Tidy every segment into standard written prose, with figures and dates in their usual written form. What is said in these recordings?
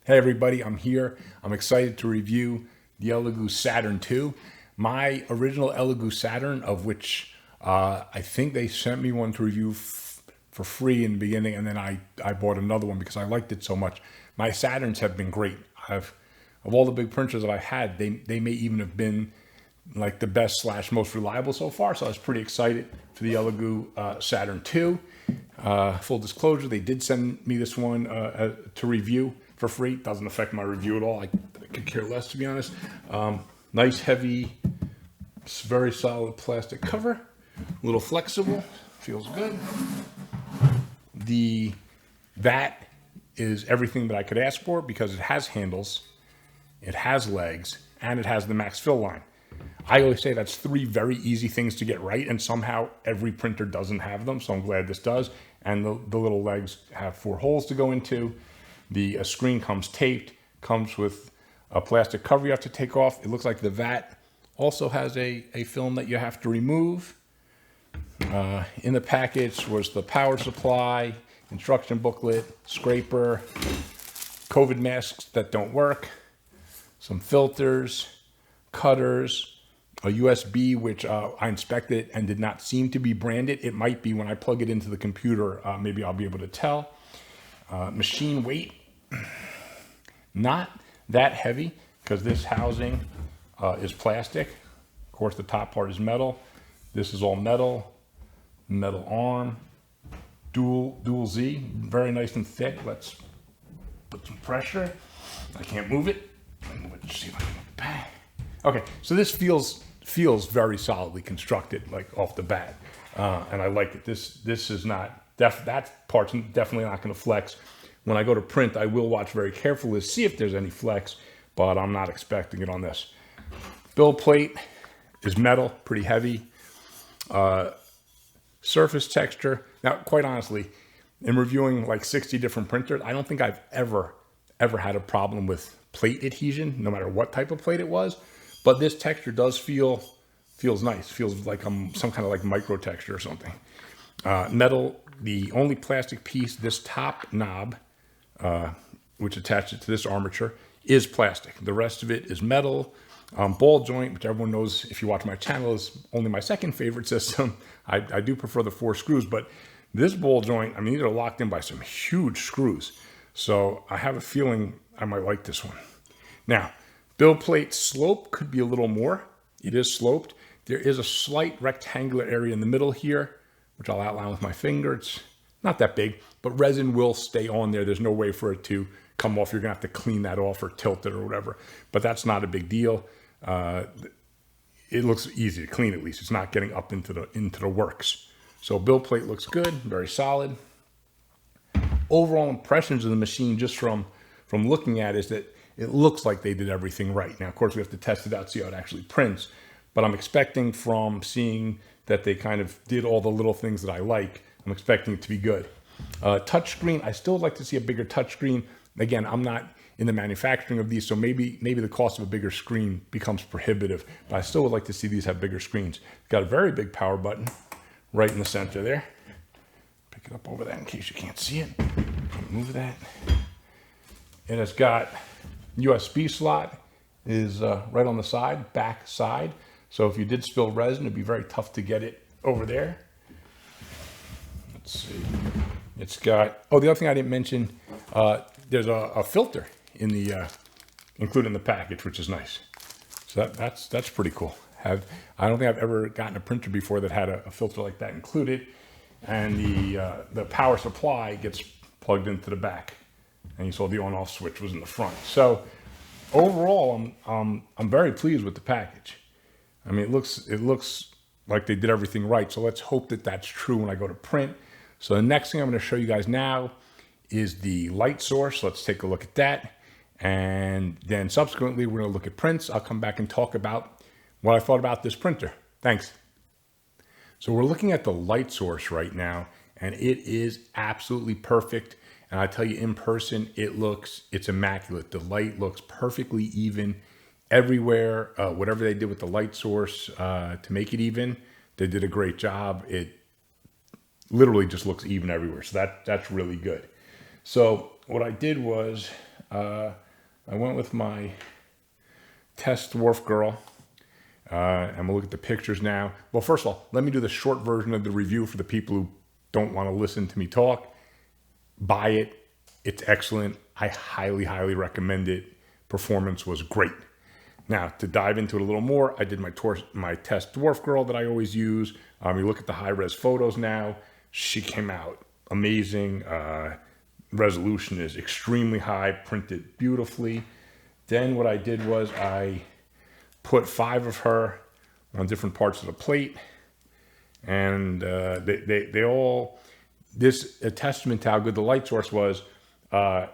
Hey everybody, I'm here. I'm excited to review the Elegoo Saturn 2. My original Elegoo Saturn, of which I think they sent me one to review for free in the beginning, and then I bought another one because I liked it so much. My Saturns have been great. Of all the big printers that I had, they may even have been like the best / most reliable so far, so I was pretty excited for the Elegoo Saturn 2. Full disclosure, they did send me this one to review for free. Doesn't affect my review at all. I could care less, to be honest. Nice, heavy, very solid plastic cover. A little flexible, feels good. The vat is everything that I could ask for because it has handles, it has legs, and it has the max fill line. I always say that's 3 very easy things to get right, and somehow every printer doesn't have them, so I'm glad this does. And the little legs have 4 holes to go into. The screen comes taped, comes with a plastic cover you have to take off. It looks like the vat also has a film that you have to remove. In the package was the power supply, instruction booklet, scraper, COVID masks that don't work, some filters, cutters, a USB, which I inspected and did not seem to be branded. It might be when I plug it into the computer, maybe I'll be able to tell. Machine weight, not that heavy because this housing is plastic. Of course, the top part is metal. This is all metal, metal arm, dual Z, very nice and thick. Let's put some pressure. I can't move it. Let's see if I can move it back. Okay, so this feels very solidly constructed, like off the bat, and I like it. This is not that part's definitely not going to flex. When I go to print, I will watch very carefully to see if there's any flex, but I'm not expecting it on this. Build plate is metal, pretty heavy. Surface texture. Now, quite honestly, in reviewing like 60 different printers, I don't think I've ever had a problem with plate adhesion, no matter what type of plate it was. But this texture does feels nice. Feels like some kind of like micro texture or something. Metal, the only plastic piece, this top knob, which attaches to this armature, is plastic. The rest of it is metal. Ball joint, which everyone knows if you watch my channel is only my second favorite system. I do prefer the 4 screws, but this ball joint, I mean, these are locked in by some huge screws. So I have a feeling I might like this one. Now, build plate slope could be a little more. It is sloped. There is a slight rectangular area in the middle here, which I'll outline with my finger. It's not that big, but resin will stay on there. There's no way for it to come off. You're gonna have to clean that off or tilt it or whatever, but that's not a big deal. It looks easy to clean, at least. It's not getting up into the works. So build plate looks good, very solid. Overall impressions of the machine, just from looking at it, is that it looks like they did everything right. Now, of course, we have to test it out, see how it actually prints, but I'm expecting from seeing that they kind of did all the little things that I like, I'm expecting it to be good. Touchscreen, I still would like to see a bigger touchscreen. Again, I'm not in the manufacturing of these, so maybe the cost of a bigger screen becomes prohibitive, but I still would like to see these have bigger screens. Got a very big power button right in the center there. Pick it up over there in case you can't see it. Move that. And it's got USB slot is right on the side, back side. So if you did spill resin, it'd be very tough to get it over there. Let's see. It's got, oh, the other thing I didn't mention, there's a filter in the included in the package, which is nice. So that's pretty cool. I don't think I've ever gotten a printer before that had a filter like that included, and the power supply gets plugged into the back, and you saw the on-off switch was in the front. So overall, I'm very pleased with the package. I mean, it looks like they did everything right. So let's hope that that's true when I go to print. So the next thing I'm going to show you guys now is the light source. Let's take a look at that. And then subsequently, we're going to look at prints. I'll come back and talk about what I thought about this printer. Thanks. So we're looking at the light source right now, and it is absolutely perfect. And I tell you, in person, it's immaculate. The light looks perfectly even everywhere. Whatever they did with the light source to make it even, they did a great job. It literally just looks even everywhere. So that's really good. So what I did was I went with my Test Dwarf Girl. And we'll look at the pictures now. Well, first of all, let me do the short version of the review for the people who don't want to listen to me talk. Buy it. It's excellent. I highly, highly recommend it. Performance was great. Now, to dive into it a little more, I did my Test Dwarf Girl that I always use. You look at the high-res photos now. She came out amazing. Resolution is extremely high, printed beautifully. Then what I did was I put 5 of her on different parts of the plate, and they all, this a testament to how good the light source was. After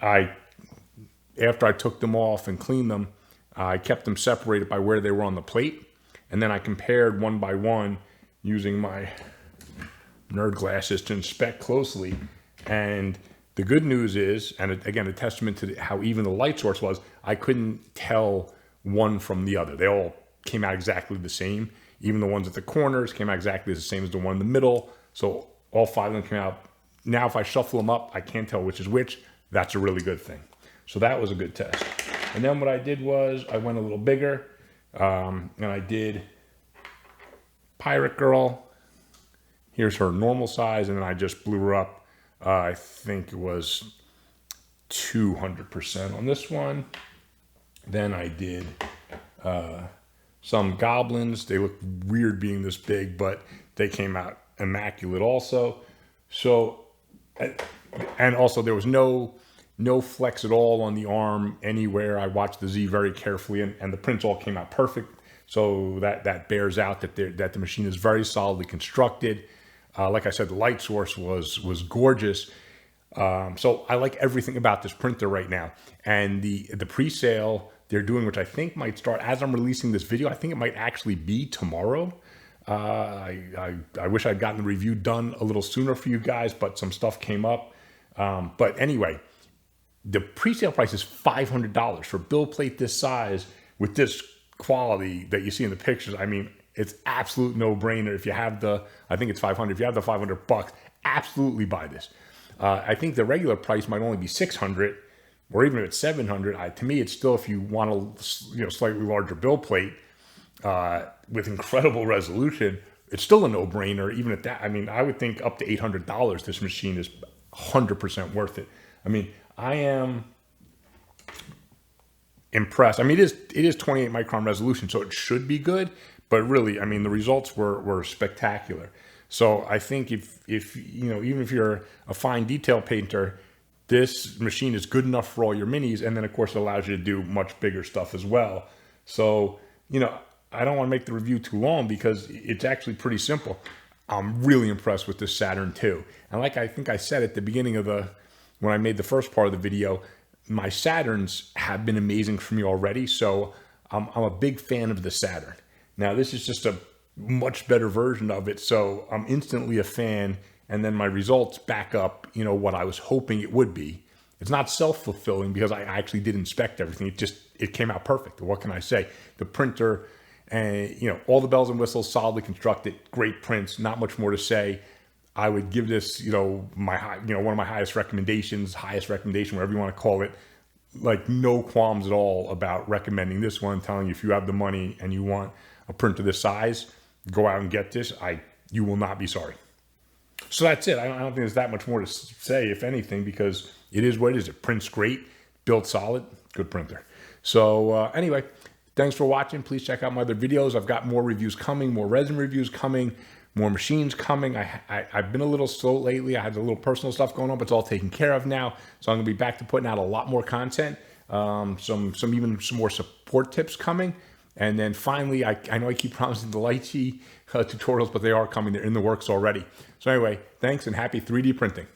I took them off and cleaned them, I kept them separated by where they were on the plate, and then I compared one by one using my nerd glasses to inspect closely. And the good news is, and again, a testament to how even the light source was, I couldn't tell one from the other. They all came out exactly the same. Even the ones at the corners came out exactly the same as the one in the middle. So all 5 of them came out. Now, if I shuffle them up, I can't tell which is which. That's a really good thing. So that was a good test. And then what I did was I went a little bigger, and I did Pirate Girl. Here's her normal size, and then I just blew her up. I think it was 200% on this one. Then I did some goblins. They look weird being this big, but they came out immaculate also. So, and also there was no flex at all on the arm anywhere. I watched the Z very carefully, and the prints all came out perfect. So that bears out that the machine is very solidly constructed. Like I said, the light source was gorgeous. So I like everything about this printer right now. And the pre-sale they're doing, which I think might start as I'm releasing this video, I think it might actually be tomorrow. I wish I'd gotten the review done a little sooner for you guys, but some stuff came up. But anyway, the pre-sale price is $500 for build plate this size with this quality that you see in the pictures. I mean, it's absolute no-brainer. If you have I think it's 500. If you have the $500, absolutely buy this. I think the regular price might only be 600, or even if it's 700. To me, it's still, if you want a slightly larger build plate with incredible resolution, it's still a no-brainer. Even at that, I mean, I would think up to $800. This machine is 100% worth it. I mean, I am impressed. I mean, it is 28 micron resolution, so it should be good. But really, I mean, the results were spectacular. So I think if even if you're a fine detail painter, this machine is good enough for all your minis. And then, of course, it allows you to do much bigger stuff as well. So, I don't want to make the review too long because it's actually pretty simple. I'm really impressed with this Saturn II. And like I think I said at the beginning of when I made the first part of the video, my Saturns have been amazing for me already. So I'm a big fan of the Saturn. Now, this is just a much better version of it, so I'm instantly a fan, and then my results back up, what I was hoping it would be. It's not self-fulfilling because I actually did inspect everything. It came out perfect. What can I say? The printer, and all the bells and whistles, solidly constructed, great prints, not much more to say. I would give this, one of my highest recommendation, whatever you want to call it. Like, no qualms at all about recommending this one. I'm telling you, if you have the money and you want a printer this size, go out and get this. You will not be sorry. So that's it. I don't think there's that much more to say, if anything, because it is what it is. It prints great, built solid, good printer. So anyway, thanks for watching. Please check out my other videos. I've got more reviews coming, more resin reviews coming, more machines coming. I've been a little slow lately. I had a little personal stuff going on, but it's all taken care of now. So I'm going to be back to putting out a lot more content, some more support tips coming. And then finally, I know I keep promising the Lychee tutorials, but they are coming. They're in the works already. So anyway, thanks and happy 3D printing.